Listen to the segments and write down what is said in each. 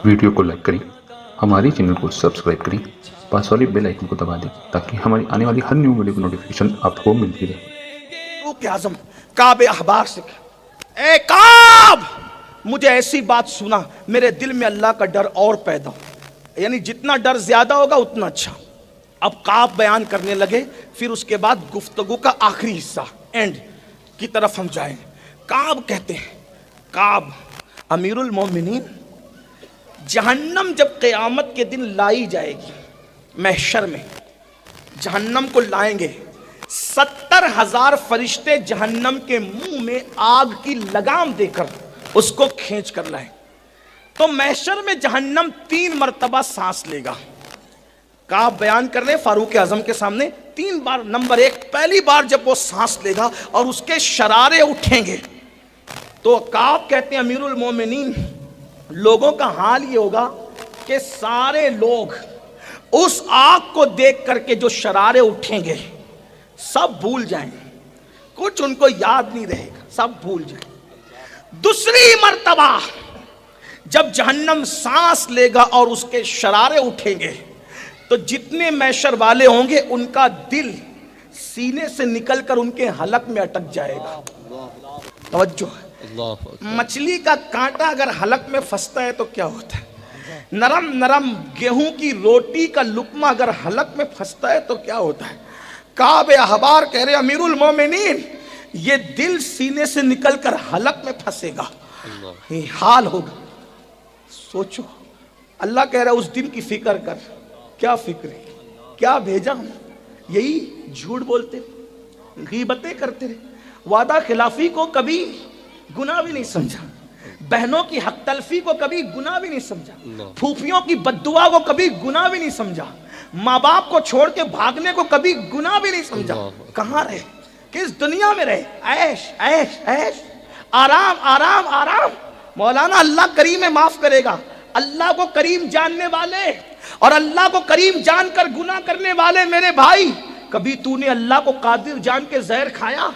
Video کو like کریں، ہمارے چینل کو سبسکرائب کریں، پاس والی بیل آئکن کو دبا دیں تاکہ ہماری آنے والی ہر نیو ویڈیو کی نوٹیفیکیشن آپ کو ملتی رہے۔ فاروق اعظم کعب احبار سے کہا، اے کعب، مجھے ایسی بات سنا میرے دل میں اللہ کا ڈر اور پیدا ہو، یعنی جتنا ڈر زیادہ ہوگا اتنا اچھا۔ اب کعب بیان کرنے لگے، پھر اس کے بعد گفتگو کا آخری حصہ اینڈ کی طرف ہم جائیں۔ کعب کہتے ہیں، کعب امیر المومنین، جہنم جب قیامت کے دن لائی جائے گی، محشر میں جہنم کو لائیں گے، 70,000 فرشتے جہنم کے منہ میں آگ کی لگام دے کر اس کو کھینچ کر لائیں، تو محشر میں جہنم 3 مرتبہ سانس لے گا۔ کعب بیان کر رہے فاروق اعظم کے سامنے 3 بار۔ نمبر 1، پہلی بار جب وہ سانس لے گا اور اس کے شرارے اٹھیں گے تو کعب کہتے ہیں امیر المومنین، لوگوں کا حال یہ ہوگا کہ سارے لوگ اس آگ کو دیکھ کر کے جو شرارے اٹھیں گے سب بھول جائیں گے، کچھ ان کو یاد نہیں رہے گا، سب بھول جائیں گے۔ دوسری مرتبہ جب جہنم سانس لے گا اور اس کے شرارے اٹھیں گے تو جتنے محشر والے ہوں گے ان کا دل سینے سے نکل کر ان کے حلق میں اٹک جائے گا۔ توجہ، مچھلی کا کانٹا اگر حلق میں پھنستا ہے تو کیا ہوتا ہے؟ نرم نرم گیہوں کی روٹی کا لقمہ اگر حلق میں پھنستا ہے تو کیا ہوتا ہے؟ کعب احبار کہہ رہے امیر المومنین، یہ دل سینے سے نکل کر حلق میں پھنسے گا، یہ حال ہوگا۔ سوچو، اللہ کہہ رہا ہے اس دن کی فکر کر۔ کیا فکر ہے؟ کیا بھیجا ہم؟ یہی جھوٹ بولتے رہے، غیبتیں کرتے رہے، وعدہ خلافی کو کبھی گناہ بھی نہیں سمجھا، بہنوں کی حق تلفی کو کبھی گناہ بھی نہیں سمجھا، پھوپھیوں کی بددعا کو کبھی گناہ بھی نہیں سمجھا، ماں باپ کو چھوڑ کے بھاگنے کو کبھی گناہ بھی نہیں سمجھا۔ کہاں رہے؟ کس دنیا میں رہے؟ عیش عیش عیش، آرام آرام آرام۔ مولانا اللہ کریم معاف کرے گا، اللہ کو کریم جاننے والے اور اللہ کو کریم جان کر گناہ کرنے والے میرے بھائی، کبھی تو نے اللہ کو قادر جان کے زہر کھایا؟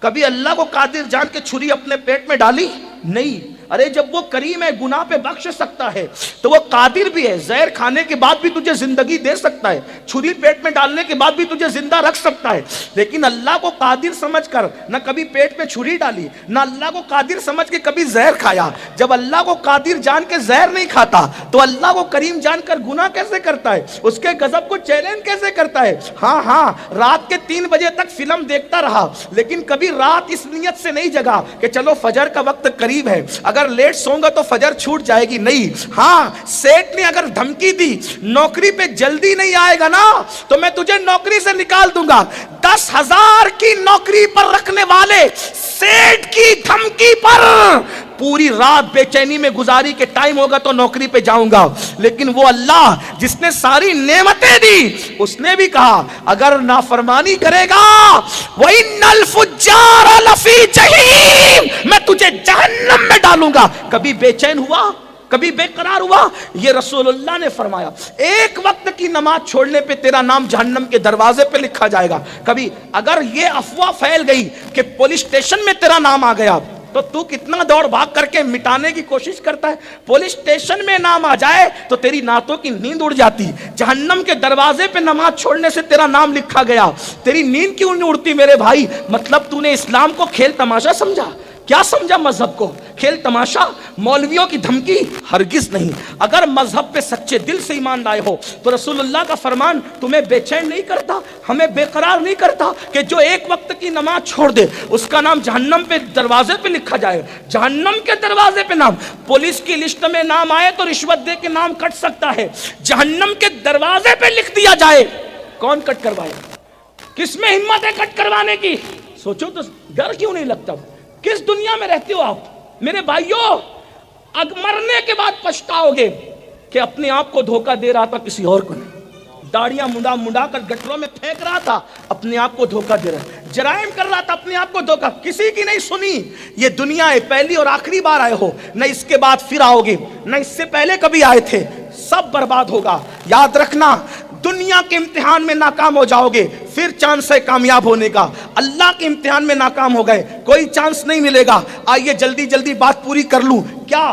کبھی اللہ کو قادر جان کے چھری اپنے پیٹ میں ڈالی؟ نہیں۔ ارے جب وہ کریم ہے، گناہ پہ بخش سکتا ہے، تو وہ قادر بھی ہے، زہر کھانے کے بعد بھی تجھے زندگی دے سکتا ہے، چھری پیٹ میں ڈالنے کے بعد بھی تجھے زندہ رکھ سکتا ہے۔ لیکن اللہ کو قادر سمجھ کر نہ کبھی پیٹ میں چھری ڈالی، نہ اللہ کو قادر سمجھ کے کبھی زہر کھایا۔ جب اللہ کو قادر جان کے زہر نہیں کھاتا تو اللہ کو کریم جان کر گناہ کیسے کرتا ہے؟ اس کے غضب کو چیلنج کیسے کرتا ہے؟ ہاں، رات کے 3 بجے تک فلم دیکھتا رہا، لیکن کبھی رات اس نیت سے نہیں جگا کہ چلو فجر کا وقت قریب ہے، اگر لیٹ سوں گا تو فجر چھوٹ جائے گی۔ نہیں، ہاں، سیٹ نے اگر دھمکی دی نوکری پہ جلدی نہیں آئے گا نا تو میں تجھے نوکری سے نکال دوں گا، 10,000 کی نوکری پر رکھنے والے سیٹ کی دھمکی پر پوری رات بے چینی میں گزاری کے ٹائم ہوگا تو نوکری پہ جاؤں گا۔ لیکن وہ اللہ جس نے ساری نعمتیں دی، اس نے بھی کہا اگر نافرمانی کرے گا وَإِنَّ الْفُجَّارَ لَفِي جَحِيمٍ، میں تجھے جہنم میں ڈالوں گا۔ کبھی بے چین ہوا؟ کبھی بے قرار ہوا؟ یہ رسول اللہ نے فرمایا، ایک وقت کی نماز چھوڑنے پہ تیرا نام جہنم کے دروازے پہ لکھا جائے گا۔ کبھی اگر یہ افواہ پھیل گئی کہ پولیس اسٹیشن میں تیرا نام آ گیا تو تو کتنا دوڑ بھاگ کر کے مٹانے کی کوشش کرتا ہے۔ پولیس اسٹیشن میں نام آ جائے تو تیری نعتوں کی نیند اڑ جاتی، جہنم کے دروازے پہ نماز چھوڑنے سے تیرا نام لکھا گیا، تیری نیند کیوں نہیں اڑتی میرے بھائی؟ مطلب تو نے اسلام کو کھیل تماشا سمجھا؟ کیا سمجھا مذہب کو؟ کھیل تماشا؟ مولویوں کی دھمکی؟ ہرگز نہیں۔ اگر مذہب پہ سچے دل سے ایمان لائے ہو تو رسول اللہ کا فرمان تمہیں بے چین نہیں کرتا، ہمیں بے قرار نہیں کرتا کہ جو ایک وقت کی نماز چھوڑ دے اس کا نام جہنم پہ دروازے پہ لکھا جائے۔ جہنم کے دروازے پہ نام، پولیس کی لسٹ میں نام آئے تو رشوت دے کے نام کٹ سکتا ہے، جہنم کے دروازے پہ لکھ دیا جائے، کون کٹ کروائے؟ کس میں ہمت ہے کٹ کروانے کی؟ سوچو تو، ڈر کیوں نہیں لگتا؟ کس دنیا میں رہتے ہو آپ میرے بھائیوں؟ مرنے کے بعد پچھتاؤ گے کہ اپنے آپ کو دھوکہ دے رہا تھا، کسی اور کو نہیں۔ داڑیاں منڈا کر گٹروں میں پھینک رہا تھا، اپنے آپ کو دھوکہ دے رہا ہے۔ جرائم کر رہا تھا، اپنے آپ کو دھوکہ، کسی کی نہیں سنی۔ یہ دنیا ہے، پہلی اور آخری بار آئے ہو، نہ اس کے بعد پھر آؤ گے، نہ اس سے پہلے کبھی آئے تھے، سب برباد ہوگا۔ یاد رکھنا، دنیا کے امتحان میں ناکام ہو جاؤ گے، پھر چانس ہے کامیاب ہونے کا۔ اللہ کے امتحان میں ناکام ہو گئے، کوئی چانس نہیں ملے گا۔ آئیے جلدی جلدی بات پوری کر لوں۔ کیا